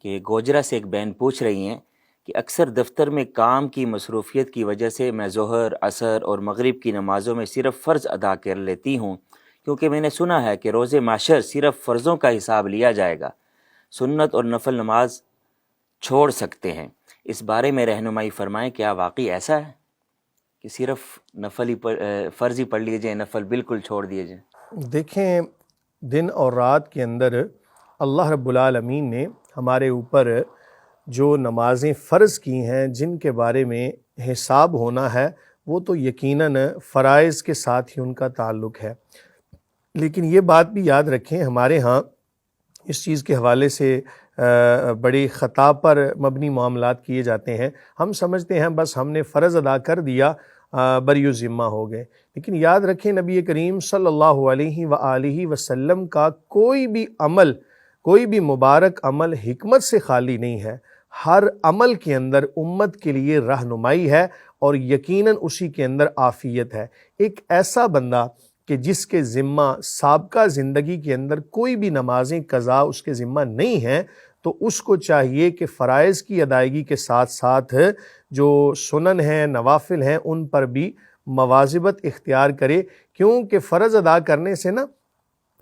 کہ گوجرا سے ایک بہن پوچھ رہی ہیں کہ اکثر دفتر میں کام کی مصروفیت کی وجہ سے میں ظہر، عصر اور مغرب کی نمازوں میں صرف فرض ادا کر لیتی ہوں، کیونکہ میں نے سنا ہے کہ روز محشر صرف فرضوں کا حساب لیا جائے گا، سنت اور نفل نماز چھوڑ سکتے ہیں۔ اس بارے میں رہنمائی فرمائیں، کیا واقعی ایسا ہے کہ صرف فرض ہی پڑھ لیے جائیں، نفل بالکل چھوڑ دیے جائیں؟ دیکھیں، دن اور رات کے اندر اللہ رب العالمین نے ہمارے اوپر جو نمازیں فرض کی ہیں، جن کے بارے میں حساب ہونا ہے، وہ تو یقیناً فرائض کے ساتھ ہی ان کا تعلق ہے۔ لیکن یہ بات بھی یاد رکھیں، ہمارے ہاں اس چیز کے حوالے سے بڑی خطا پر مبنی معاملات کیے جاتے ہیں۔ ہم سمجھتے ہیں بس ہم نے فرض ادا کر دیا، بری ذمہ ہو گئے۔ لیکن یاد رکھیں، نبی کریم صلی اللہ علیہ وآلہ وسلم کا کوئی بھی عمل، کوئی بھی مبارک عمل حکمت سے خالی نہیں ہے۔ ہر عمل کے اندر امت کے لیے رہنمائی ہے اور یقیناً اسی کے اندر عافیت ہے۔ ایک ایسا بندہ کہ جس کے ذمہ سابقہ زندگی کے اندر کوئی بھی نمازیں قضا اس کے ذمہ نہیں ہیں، تو اس کو چاہیے کہ فرائض کی ادائیگی کے ساتھ ساتھ جو سنن ہیں، نوافل ہیں، ان پر بھی مواظبت اختیار کرے، کیونکہ فرض ادا کرنے سے نا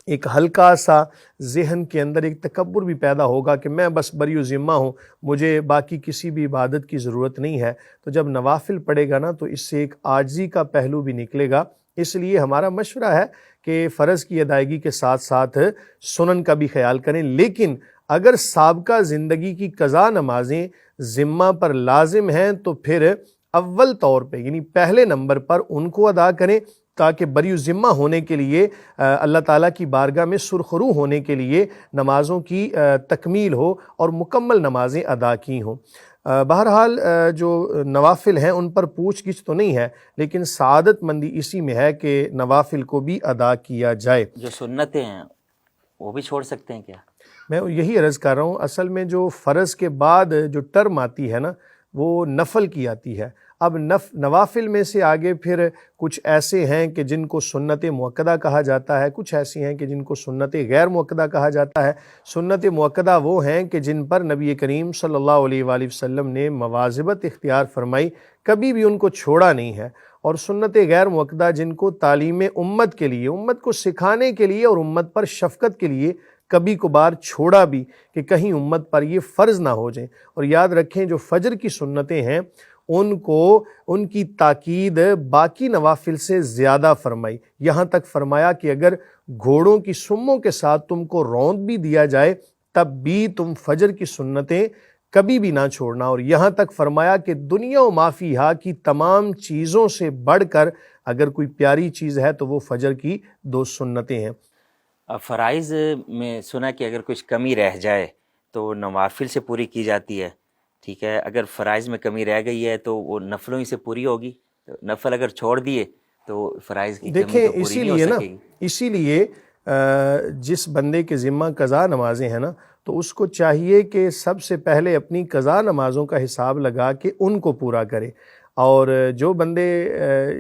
ایک ہلکا سا ذہن کے اندر ایک تکبر بھی پیدا ہوگا کہ میں بس بری و ذمہ ہوں، مجھے باقی کسی بھی عبادت کی ضرورت نہیں ہے۔ تو جب نوافل پڑھے گا نا تو اس سے ایک عاجزی کا پہلو بھی نکلے گا۔ اس لیے ہمارا مشورہ ہے کہ فرض کی ادائیگی کے ساتھ ساتھ سنن کا بھی خیال کریں، لیکن اگر سابقہ زندگی کی قضا نمازیں ذمہ پر لازم ہیں تو پھر اول طور پہ یعنی پہلے نمبر پر ان کو ادا کریں، تاکہ بری ذمہ ہونے کے لیے، اللہ تعالیٰ کی بارگاہ میں سرخرو ہونے کے لیے نمازوں کی تکمیل ہو اور مکمل نمازیں ادا کی ہوں۔ بہرحال جو نوافل ہیں ان پر پوچھ گچھ تو نہیں ہے، لیکن سعادت مندی اسی میں ہے کہ نوافل کو بھی ادا کیا جائے۔ جو سنتیں ہیں وہ بھی چھوڑ سکتے ہیں کیا؟ میں یہی عرض کر رہا ہوں، اصل میں جو فرض کے بعد جو ٹرم آتی ہے نا، وہ نفل کی آتی ہے۔ اب نوافل میں سے آگے پھر کچھ ایسے ہیں کہ جن کو سنت مؤکدہ کہا جاتا ہے، کچھ ایسی ہیں کہ جن کو سنت غیر مؤکدہ کہا جاتا ہے۔ سنت مؤکدہ وہ ہیں کہ جن پر نبی کریم صلی اللہ علیہ وآلہ وسلم نے مواظبت اختیار فرمائی، کبھی بھی ان کو چھوڑا نہیں ہے۔ اور سنت غیر مؤکدہ جن کو تعلیم امت کے لیے، امت کو سکھانے کے لیے اور امت پر شفقت کے لیے کبھی کبھار چھوڑا بھی، کہ کہیں امت پر یہ فرض نہ ہو جائیں۔ اور یاد رکھیں، جو فجر کی سنتیں ہیں ان کی تاکید باقی نوافل سے زیادہ فرمائی، یہاں تک فرمایا کہ اگر گھوڑوں کی سموں کے ساتھ تم کو روند بھی دیا جائے تب بھی تم فجر کی سنتیں کبھی بھی نہ چھوڑنا۔ اور یہاں تک فرمایا کہ دنیا و ما فیہا کی تمام چیزوں سے بڑھ کر اگر کوئی پیاری چیز ہے تو وہ فجر کی 2 سنتیں ہیں۔ فرائض میں سنا کہ اگر کچھ کمی رہ جائے تو نوافل سے پوری کی جاتی ہے، ٹھیک ہے؟ اگر فرائض میں کمی رہ گئی ہے تو وہ نفلوں ہی سے پوری ہوگی، نفل اگر چھوڑ دیے تو فرائض کی کمی تو پوری نہیں ہو سکے گی۔ اسی لیے جس بندے کے ذمہ قضا نمازیں ہیں نا، تو اس کو چاہیے کہ سب سے پہلے اپنی قضا نمازوں کا حساب لگا کے ان کو پورا کرے۔ اور جو بندے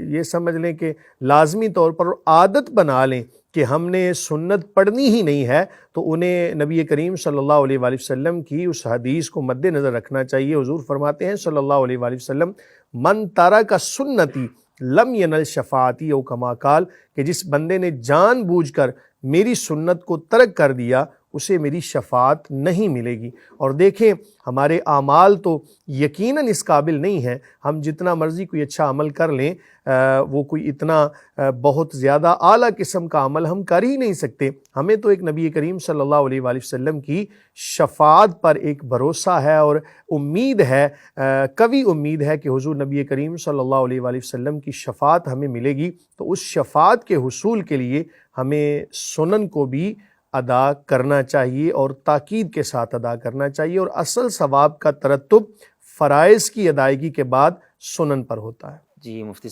یہ سمجھ لیں کہ لازمی طور پر عادت بنا لیں کہ ہم نے سنت پڑھنی ہی نہیں ہے، تو انہیں نبی کریم صلی اللہ علیہ وآلہ وسلم کی اس حدیث کو مد نظر رکھنا چاہیے۔ حضور فرماتے ہیں صلی اللہ علیہ وآلہ وسلم، من ترک سنتی لم ینل شفاعتی، او کما قال، کہ جس بندے نے جان بوجھ کر میری سنت کو ترک کر دیا اسے میری شفاعت نہیں ملے گی۔ اور دیکھیں، ہمارے اعمال تو یقیناً اس قابل نہیں ہیں، ہم جتنا مرضی کوئی اچھا عمل کر لیں، وہ کوئی اتنا بہت زیادہ اعلیٰ قسم کا عمل ہم کر ہی نہیں سکتے۔ ہمیں تو ایک نبی کریم صلی اللہ علیہ وآلہ وسلم کی شفاعت پر ایک بھروسہ ہے اور امید ہے، قوی امید ہے کہ حضور نبی کریم صلی اللہ علیہ وآلہ وسلم کی شفاعت ہمیں ملے گی۔ تو اس شفاعت کے حصول کے لیے ہمیں سنن کو بھی ادا کرنا چاہیے اور تاکید کے ساتھ ادا کرنا چاہیے، اور اصل ثواب کا ترتب فرائض کی ادائیگی کے بعد سنن پر ہوتا ہے۔ جی مفتی صاحب